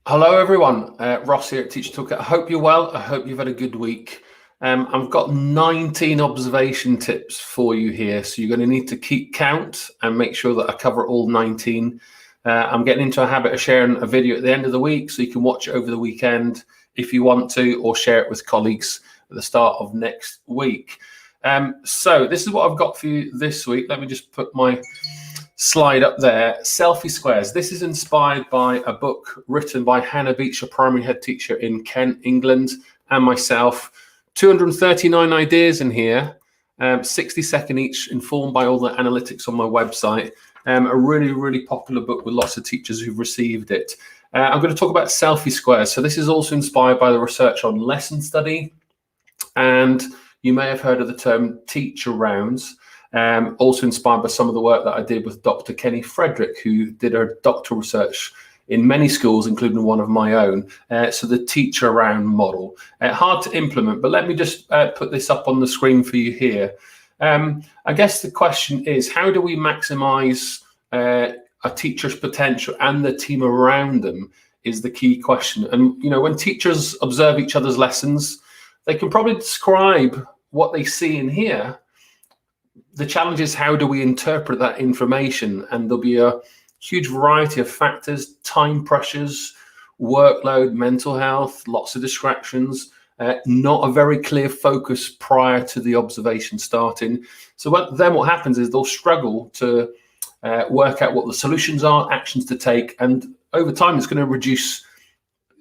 Hello everyone, Ross here at Teacher Toolkit. I hope you're well. I hope you've had a good week. I've got 19 observation tips for you here, so you're going to need to keep count and make sure that I cover all 19. I'm getting into a habit of sharing a video at the end of the week, so you can watch it over the weekend if you want to, or share it with colleagues at the start of next week. So this is what I've got for you this week. Let me just put my slide up there. Selfie squares. This is inspired by a book written by Hannah Beach, a primary head teacher in Kent, England, and myself. 239 ideas in here, 60-second each, informed by all the analytics on my website. A really, really popular book with lots of teachers who've received it. I'm going to talk about selfie squares. So this is also inspired by the research on lesson study, and you may have heard of the term teacher rounds. Also inspired by some of the work that I did with Dr. Kenny Frederick, who did her doctoral research in many schools, including one of my own. So the teacher round model, hard to implement, but let me just put this up on the screen for you here. I guess the question is, how do we maximize a teacher's potential and the team around them is the key question. And, you know, when teachers observe each other's lessons, they can probably describe what they see and hear. The challenge is, how do we interpret that information? And there'll be a huge variety of factors: time pressures, workload, mental health, lots of distractions, not a very clear focus prior to the observation starting. So what happens is they'll struggle to work out what the solutions are, actions to take, and over time it's going to reduce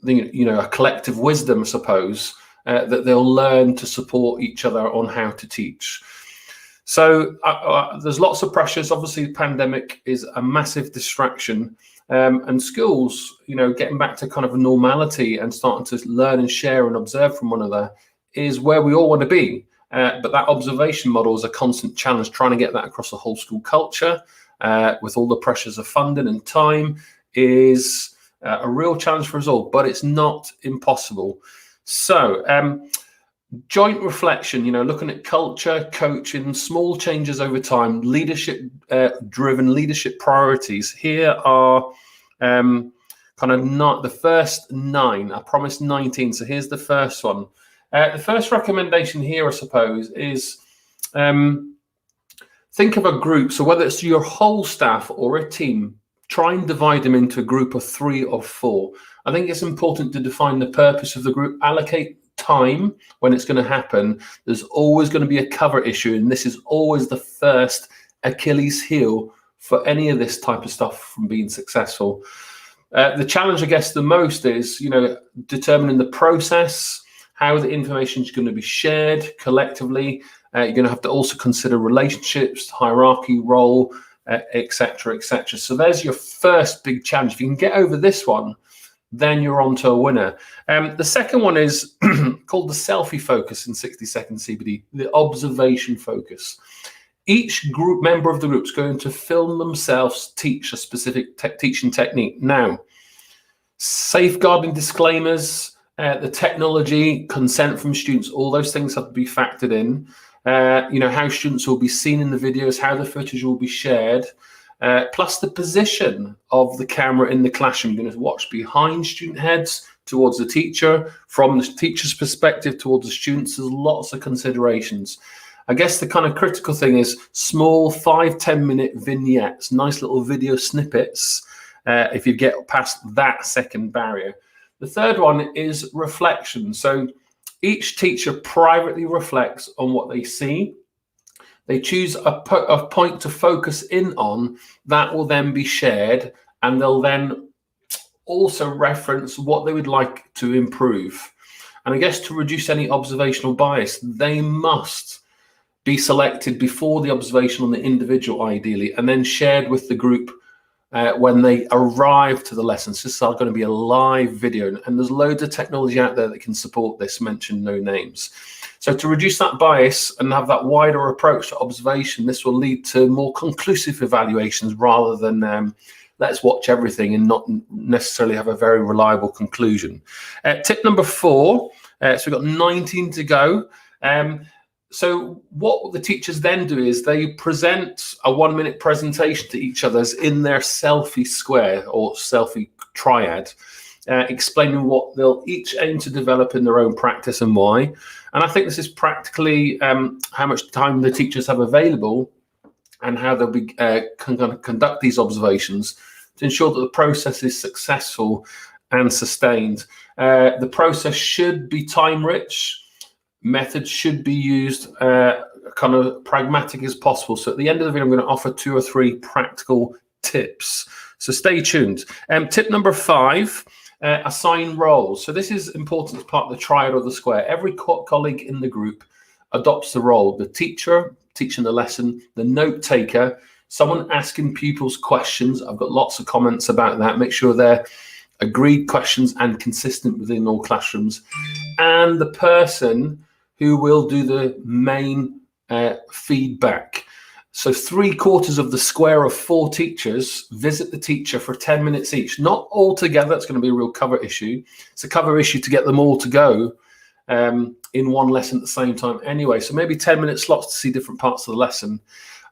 a collective wisdom, I suppose, that they'll learn to support each other on how to teach. So there's lots of pressures. Obviously, the pandemic is a massive distraction, and schools, getting back to kind of a normality and starting to learn and share and observe from one another is where we all want to be. But that observation model is a constant challenge. Trying to get that across the whole school culture with all the pressures of funding and time is a real challenge for us all, but it's not impossible. So joint reflection, looking at culture, coaching, small changes over time, leadership driven leadership priorities. Here are kind of not the first 9. I promised 19, so here's the first one. The first recommendation here, I suppose, is think of a group. So whether it's your whole staff or a team, try and divide them into a group of 3 or 4. I think it's important to define the purpose of the group, allocate time when it's going to happen. There's always going to be a cover issue, and this is always the first Achilles heel for any of this type of stuff from being successful. The challenge, I guess, the most is determining the process, how the information is going to be shared collectively. You're going to have to also consider relationships, hierarchy, role, etc., etc. So there's your first big challenge. If you can get over this one, then you're on to a winner. The second one is called the selfie focus in 60-second CBD, the observation focus. Each group member of the group is going to film themselves teach a specific teaching technique. Now, safeguarding disclaimers, the technology, consent from students, all those things have to be factored in. How students will be seen in the videos, how the footage will be shared. Plus the position of the camera in the classroom. You're going to watch behind student heads towards the teacher, from the teacher's perspective towards the students. There's lots of considerations. I guess the kind of critical thing is small 5-10 minute vignettes, nice little video snippets, if you get past that second barrier. The third one is reflection. So each teacher privately reflects on what they see. They choose a point to focus in on that will then be shared, and they'll then also reference what they would like to improve. And I guess to reduce any observational bias, they must be selected before the observation on the individual, ideally, and then shared with the group when they arrive to the lessons. This is going to be a live video, and there's loads of technology out there that can support this, mention no names. So to reduce that bias and have that wider approach to observation, this will lead to more conclusive evaluations rather than let's watch everything and not necessarily have a very reliable conclusion. Tip number 4, so we've got 19 to go. So what the teachers then do is they present a 1-minute presentation to each other in their selfie square or selfie triad. explaining what they'll each aim to develop in their own practice and why. And I think this is practically how much time the teachers have available and how they'll be going to conduct these observations to ensure that the process is successful and sustained. The process should be time-rich. Methods should be used kind of pragmatic as possible. So at the end of the video, I'm going to offer 2 or 3 practical tips. So stay tuned. Tip number 5, assign roles. So this is important as part of the triad or the square. Every colleague in the group adopts the role. The teacher teaching the lesson, the note taker, someone asking pupils questions. I've got lots of comments about that. Make sure they're agreed questions and consistent within all classrooms. And the person who will do the main feedback. So 3/4 of the square of 4 teachers visit the teacher for 10 minutes each. Not all together, it's going to be a real cover issue. It's a cover issue to get them all to go in one lesson at the same time anyway. So maybe 10-minute slots to see different parts of the lesson.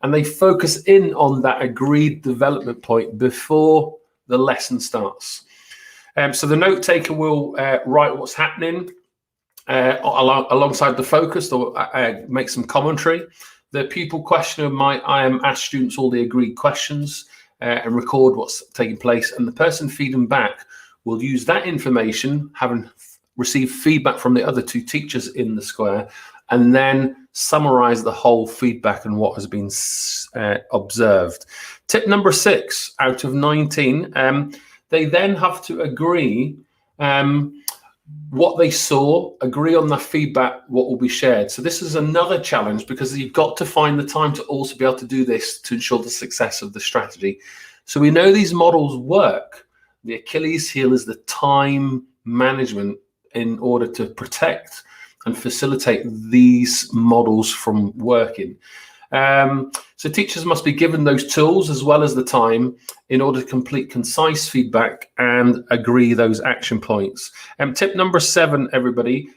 And they focus in on that agreed development point before the lesson starts. So the note taker will write what's happening alongside the focus, or make some commentary. The pupil questioner might ask students all the agreed questions and record what's taking place. And the person feeding back will use that information, having received feedback from the other 2 teachers in the square, and then summarize the whole feedback and what has been observed. Tip number 6 out of 19, they then have to agree what they saw, agree on the feedback, what will be shared. So this is another challenge, because you've got to find the time to also be able to do this to ensure the success of the strategy. So we know these models work. The Achilles heel is the time management in order to protect and facilitate these models from working. So teachers must be given those tools as well as the time in order to complete concise feedback and agree those action points. Tip number 7, everybody.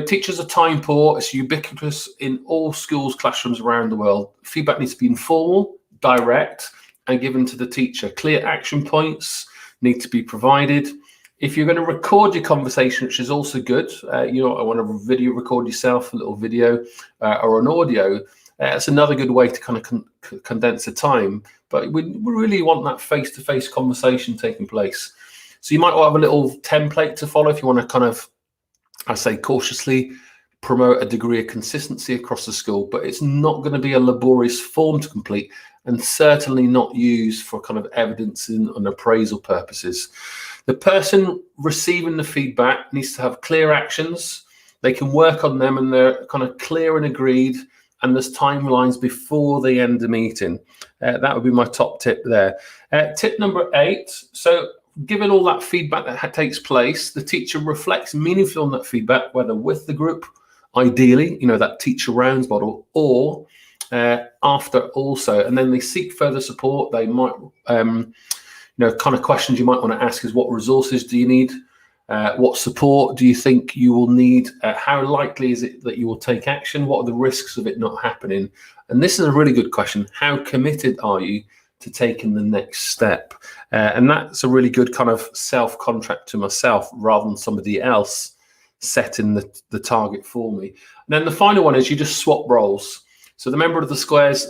Teachers are time poor. It's ubiquitous in all schools, classrooms around the world. Feedback needs to be informal, direct, and given to the teacher. Clear action points need to be provided. If you're going to record your conversation, which is also good, I want to video record yourself, a little video or an audio. It's another good way to kind of condense the time. But we really want that face-to-face conversation taking place. So you might have a little template to follow if you want to kind of, I say cautiously, promote a degree of consistency across the school. But it's not going to be a laborious form to complete, and certainly not used for kind of evidencing and appraisal purposes. The person receiving the feedback needs to have clear actions. They can work on them and they're kind of clear and agreed, and there's timelines before they end the meeting. That would be my top tip there. Tip number 8. So given all that feedback that takes place, the teacher reflects meaningfully on that feedback, whether with the group, ideally, that teacher rounds model, or after also, and then they seek further support. They might kind of questions you might want to ask is, what resources do you need? What support do you think you will need? How likely is it that you will take action? What are the risks of it not happening? And this is a really good question. How committed are you to taking the next step? And that's a really good kind of self-contract to myself, rather than somebody else setting the target for me. And then the final one is you just swap roles. So the member of the squares,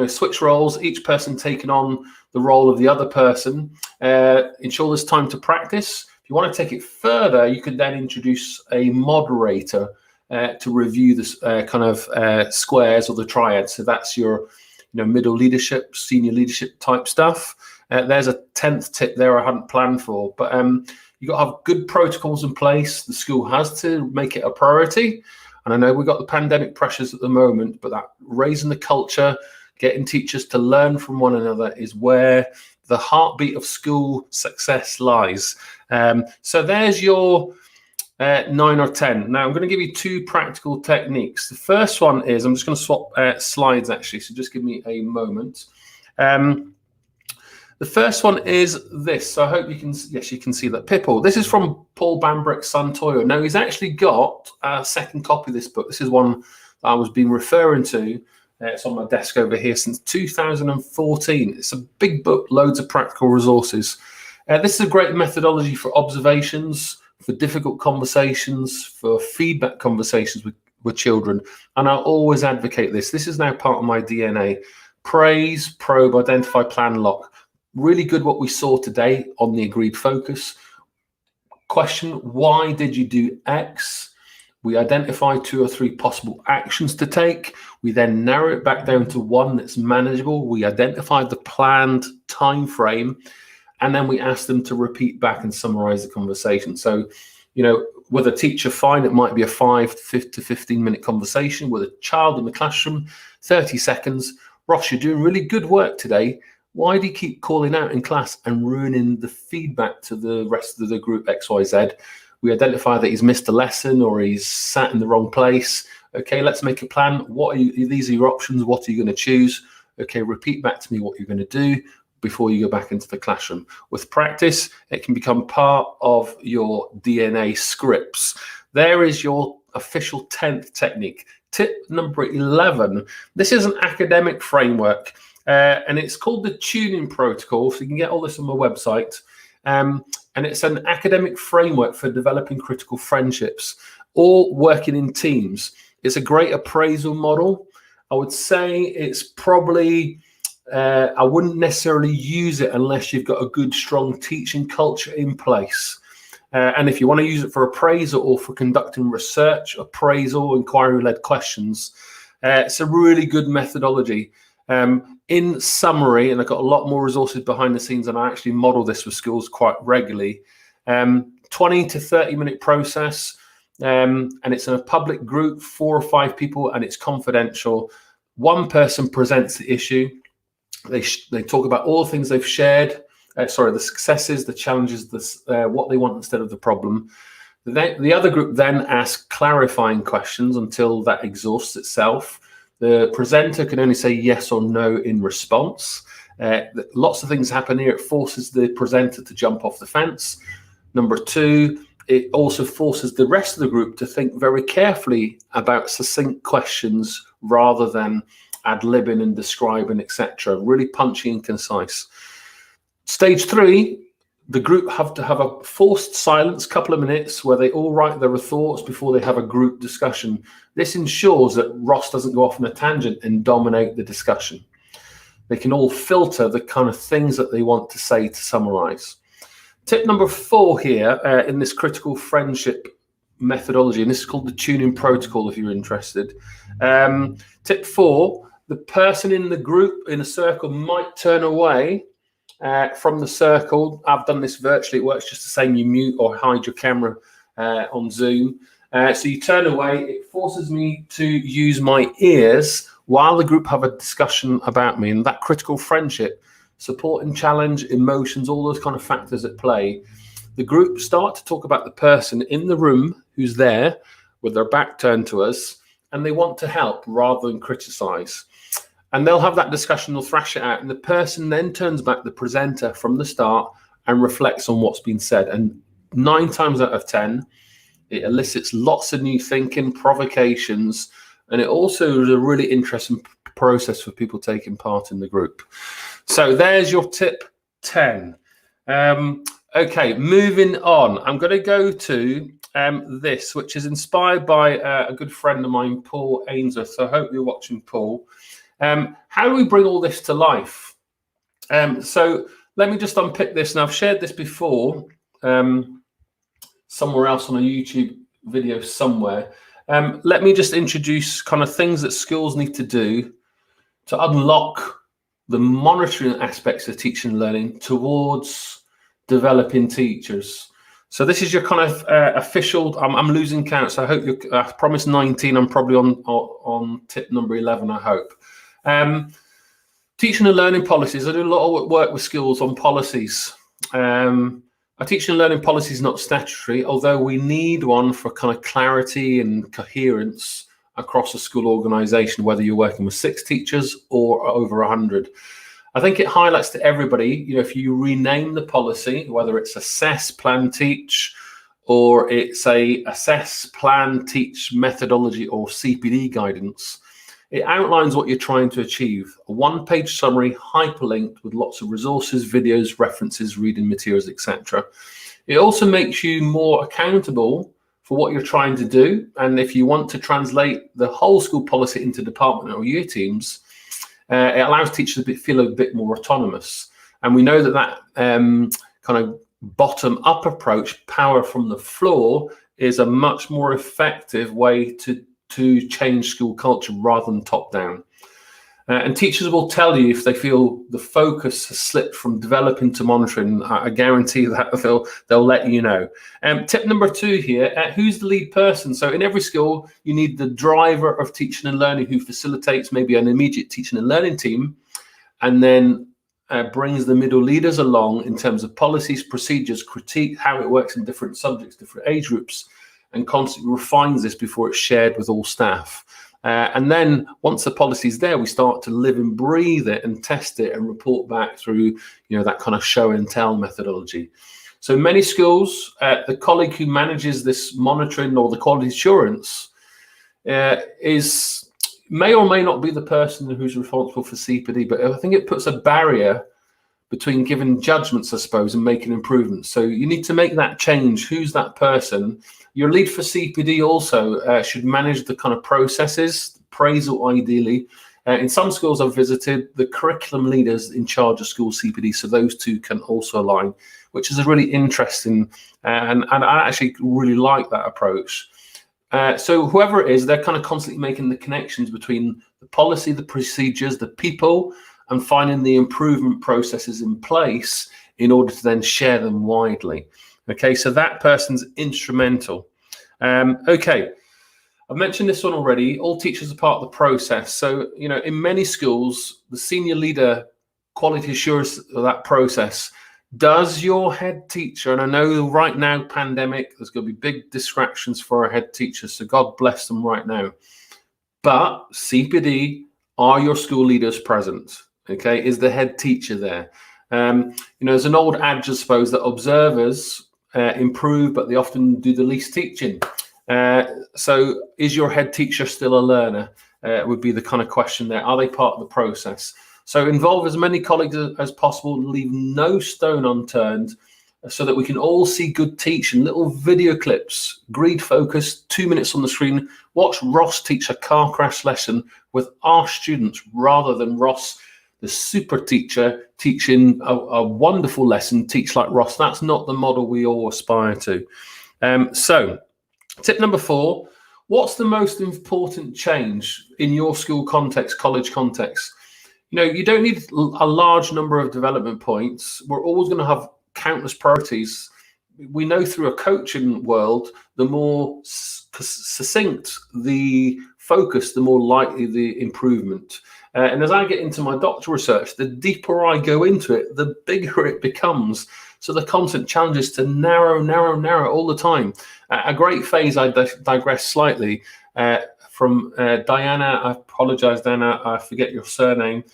switch roles, each person taking on the role of the other person. Ensure there's time to practice. If you want to take it further, you could then introduce a moderator to review this kind of squares or the triad. So that's your middle leadership, senior leadership type stuff. There's a 10th tip there I hadn't planned for, but you've got to have good protocols in place. The school has to make it a priority. And I know we've got the pandemic pressures at the moment, but that raising the culture, getting teachers to learn from one another is where the heartbeat of school success lies. So there's your 9 or 10. Now I'm going to give you 2 practical techniques. The first one is, I'm just going to swap slides actually, so just give me a moment. The first one is this. So I hope you can see that. Pipple. This is from Paul Bambrick's Santoyo. Now he's actually got a second copy of this book. This is one that I was been referring to. It's on my desk over here since 2014. It's a big book, loads of practical resources. This is a great methodology for observations, for difficult conversations, for feedback conversations with children. And I always advocate this. This is now part of my DNA. Praise, probe, identify, plan, lock. Really good what we saw today on the agreed focus. Question, why did you do X? We identify 2 or 3 possible actions to take. We then narrow it back down to one that's manageable. We identify the planned time frame, and then we ask them to repeat back and summarize the conversation. So, you know, with a teacher, fine, it might be a 5 to 15 minute conversation. With a child in the classroom, 30 seconds. Ross, you're doing really good work today. Why do you keep calling out in class and ruining the feedback to the rest of the group XYZ? We identify that he's missed a lesson or he's sat in the wrong place. Okay, let's make a plan. What are you, these are your options. What are you going to choose? Okay, repeat back to me what you're going to do before you go back into the classroom. With practice, it can become part of your DNA scripts. There is your official 10th technique. Tip number 11. This is an academic framework, and it's called the tuning protocol. So you can get all this on my website. And it's an academic framework for developing critical friendships or working in teams. It's a great appraisal model. I would say it's probably, I wouldn't necessarily use it unless you've got a good, strong teaching culture in place. And if you want to use it for appraisal or for conducting research, appraisal, inquiry-led questions, it's a really good methodology. In summary, and I've got a lot more resources behind the scenes, and I actually model this with schools quite regularly, 20 to 30 minute process, and it's in a public group, 4 or 5 people, and it's confidential. One person presents the issue. They talk about all the things they've shared, the successes, the challenges, what they want instead of the problem. The other group then asks clarifying questions until that exhausts itself. The presenter can only say yes or no in response. Lots of things happen here. It forces the presenter to jump off the fence. Number 2, it also forces the rest of the group to think very carefully about succinct questions rather than ad-libbing and describing, etc. Really punchy and concise. Stage 3, the group have to have a forced silence, couple of minutes, where they all write their thoughts before they have a group discussion. This ensures that Ross doesn't go off on a tangent and dominate the discussion. They can all filter the kind of things that they want to say to summarize. Tip number 4 here in this critical friendship methodology, and this is called the tuning protocol if you're interested. Tip 4, the person in the group in a circle might turn away from the circle. I've done this virtually. It works just the same. You mute or hide your camera on Zoom. So you turn away. It forces me to use my ears while the group have a discussion about me. And that critical friendship, support and challenge, emotions, all those kind of factors at play. The group start to talk about the person in the room who's there with their back turned to us, and they want to help rather than criticize. And they'll have that discussion, they'll thrash it out, and the person then turns back the presenter from the start and reflects on what's been said. And 9 times out of 10, it elicits lots of new thinking, provocations, and it also is a really interesting process for people taking part in the group. So there's your tip 10. Okay, moving on. I'm going to go to this, which is inspired by a good friend of mine, Paul Ainsworth. So I hope you're watching, Paul. How do we bring all this to life? So let me just unpick this. And I've shared this before somewhere else on a YouTube video somewhere. Let me just introduce kind of things that schools need to do to unlock the monitoring aspects of teaching and learning towards developing teachers. So this is your kind of official, I'm losing count, so I hope I promised 19, I'm probably on tip number 11, I hope. Teaching and learning policies. I do a lot of work with schools on policies. A teaching and learning policy is not statutory, although we need one for kind of clarity and coherence across a school organisation, whether you're working with 6 teachers or over 100. I think it highlights to everybody, you know, if you rename the policy, whether it's assess, plan, teach, or it's a assess, plan, teach methodology or CPD guidance, It outlines what you're trying to achieve. A one-page summary, hyperlinked with lots of resources, videos, references, reading materials, etc. It also makes you more accountable for what you're trying to do. And if you want to translate the whole school policy into department or year teams, it allows teachers to feel a bit more autonomous. And we know that kind of bottom-up approach, power from the floor, is a much more effective way to change school culture rather than top-down. And teachers will tell you if they feel the focus has slipped from developing to monitoring. I guarantee that they'll let you know. Tip number 2 here, who's the lead person? So in every school, you need the driver of teaching and learning who facilitates maybe an immediate teaching and learning team, and then brings the middle leaders along in terms of policies, procedures, critique, how it works in different subjects, different age groups, and constantly refines this before it's shared with all staff. And then once the policy's there, we start to live and breathe it and test it and report back through, that kind of show and tell methodology. So in many schools, the colleague who manages this monitoring or the quality assurance may or may not be the person who's responsible for CPD, but I think it puts a barrier between giving judgments, I suppose, and making improvements. So you need to make that change. Who's that person? Your lead for CPD also should manage the kind of processes, appraisal ideally. In some schools I've visited, the curriculum leaders in charge of school CPD, so those two can also align, which is a really interesting, and I actually really like that approach. So whoever it is, they're kind of constantly making the connections between the policy, the procedures, the people, and finding the improvement processes in place in order to then share them widely. Okay, so that person's instrumental. Okay, I've mentioned this one already. All teachers are part of the process. So, in many schools, the senior leader quality assures of that process. Does your head teacher, and I know right now, pandemic, there's going to be big distractions for our head teachers, so God bless them right now. But CPD, are your school leaders present? Okay, is the head teacher there? There's an old adage, I suppose, that observers improve, but they often do the least teaching. So is your head teacher still a learner? Would be the kind of question there. Are they part of the process? So involve as many colleagues as possible, leave no stone unturned, so that we can all see good teaching. Little video clips, greed focus, 2 minutes on the screen. Watch Ross teach a car crash lesson with our students rather than Ross, the super teacher, teaching a wonderful lesson, teach like Ross. That's not the model we all aspire to. So tip number 4, what's the most important change in your school context, college context? You don't need a large number of development points. We're always going to have countless priorities. We know through a coaching world, the more succinct the focus, the more likely the improvement. And as I get into my doctoral research, the deeper I go into it, the bigger it becomes. So the constant challenge is to narrow all the time. A great phase, I digress slightly, from Diana, I apologize, Diana, I forget your surname,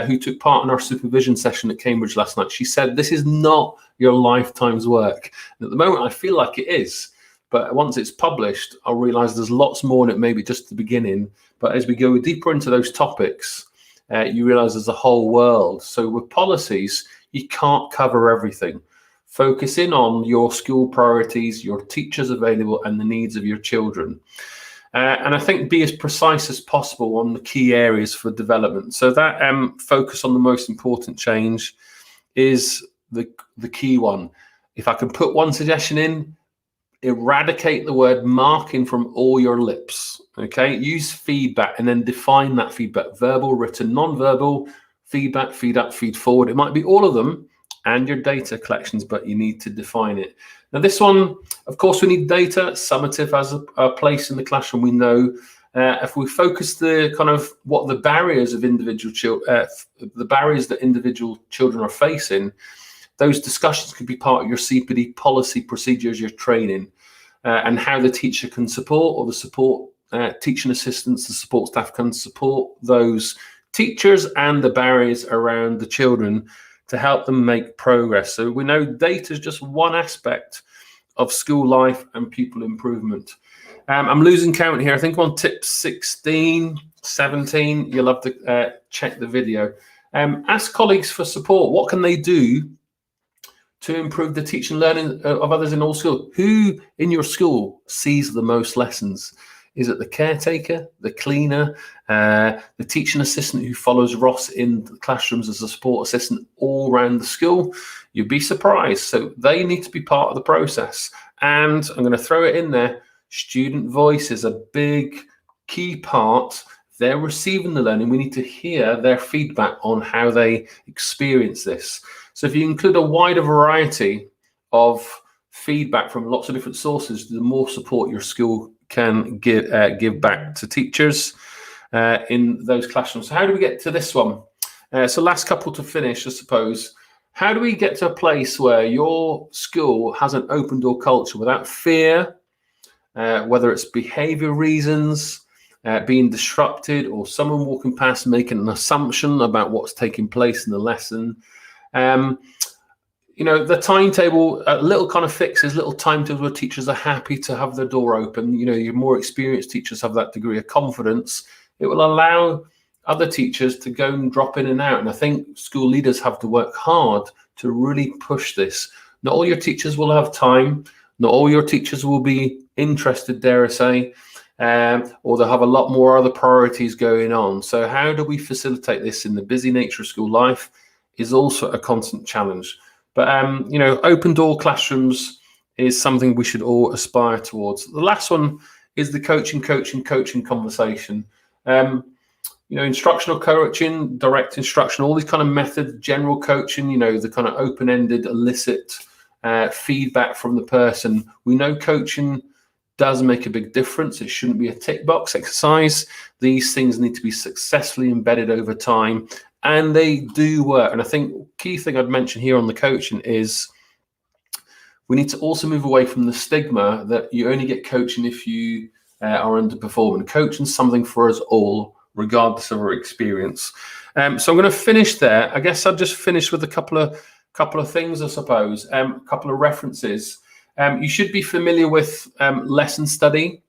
who took part in our supervision session at Cambridge last night. She said, this is not your lifetime's work. And at the moment, I feel like it is. But once it's published, I'll realize there's lots more in it, maybe just the beginning. But as we go deeper into those topics, you realize there's a whole world. So with policies, you can't cover everything. Focus in on your school priorities, your teachers available, and the needs of your children. And I think be as precise as possible on the key areas for development. So that focus on the most important change is the key one. If I can put one suggestion in, eradicate the word marking from all your lips. Okay, use feedback and then define that feedback: verbal, written, non-verbal, feedback, feed up, feed forward. It might be all of them and your data collections, but you need to define it. Now this one, of course, we need data. Summative has a place in the classroom. We know if we focus the kind of what the barriers of individual children, the barriers that individual children are facing, those discussions could be part of your CPD policy, procedures, your training, and how the teacher can support, or the support teaching assistants, the support staff can support those teachers and the barriers around the children to help them make progress. So we know data is just one aspect of school life and pupil improvement. I'm losing count here. I think I'm on tip 16, 17. You'll have to check the video. Ask colleagues for support. What can they do to improve the teaching and learning of others in all schools? Who in your school sees the most lessons? Is it the caretaker, the cleaner, the teaching assistant who follows Ross in the classrooms as a support assistant all around the school? You'd be surprised. So they need to be part of the process. And I'm going to throw it in there. Student voice is a big key part. They're receiving the learning. We need to hear their feedback on how they experience this. So if you include a wider variety of feedback from lots of different sources, the more support your school can give back to teachers in those classrooms. So how do we get to this one? So last couple to finish, I suppose. How do we get to a place where your school has an open door culture without fear, whether it's behavior reasons, being disrupted, or someone walking past making an assumption about what's taking place in the lesson? The timetable, little kind of fixes, little timetables where teachers are happy to have their door open. Your more experienced teachers have that degree of confidence. It will allow other teachers to go and drop in and out. And I think school leaders have to work hard to really push this. Not all your teachers will have time. Not all your teachers will be interested, dare I say, or they'll have a lot more other priorities going on. So how do we facilitate this in the busy nature of school life is also a constant challenge. But, open door classrooms is something we should all aspire towards. The last one is the coaching conversation. Instructional coaching, direct instruction, all these kind of methods, general coaching, the kind of open-ended, elicit feedback from the person. We know coaching does make a big difference. It shouldn't be a tick box exercise. These things need to be successfully embedded over time, and they do work. And I think key thing I'd mention here on the coaching is we need to also move away from the stigma that you only get coaching if you are underperforming. Coaching is something for us all, regardless of our experience. So I'm going to finish there. I guess I'll just finish with a couple of things, I suppose, a couple of references. You should be familiar with lesson study,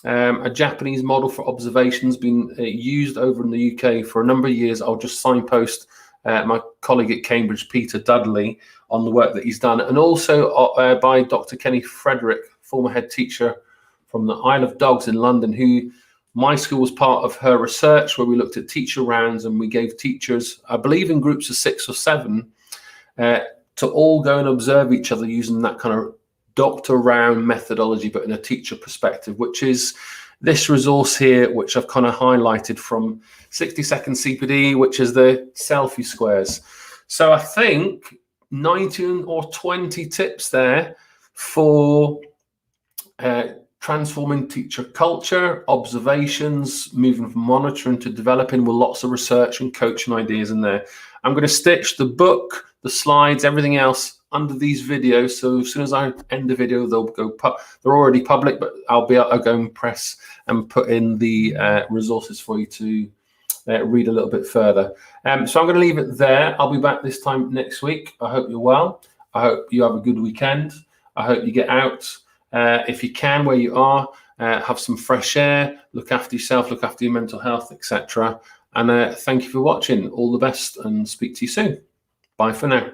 a Japanese model for observations, been used over in the UK for a number of years. I'll just signpost my colleague at Cambridge, Peter Dudley, on the work that he's done, and also by Dr. Kenny Frederick, former head teacher from the Isle of Dogs in London, who my school was part of her research, where we looked at teacher rounds and we gave teachers, I believe in groups of 6 or 7, to all go and observe each other using that kind of doctor round methodology, but in a teacher perspective, which is this resource here, which I've kind of highlighted from 60-second CPD, which is the selfie squares. So I think 19 or 20 tips there for transforming teacher culture, observations, moving from monitoring to developing, with lots of research and coaching ideas in there. I'm going to stitch the book, the slides, everything else under these videos. So as soon as I end the video, they'll go. They're already public, but I'll go and press and put in the resources for you to read a little bit further. So I'm going to leave it there. I'll be back this time next week. I hope you're well. I hope you have a good weekend. I hope you get out if you can, where you are, have some fresh air, look after yourself, look after your mental health, etc. And thank you for watching. All the best, and speak to you soon. Bye for now.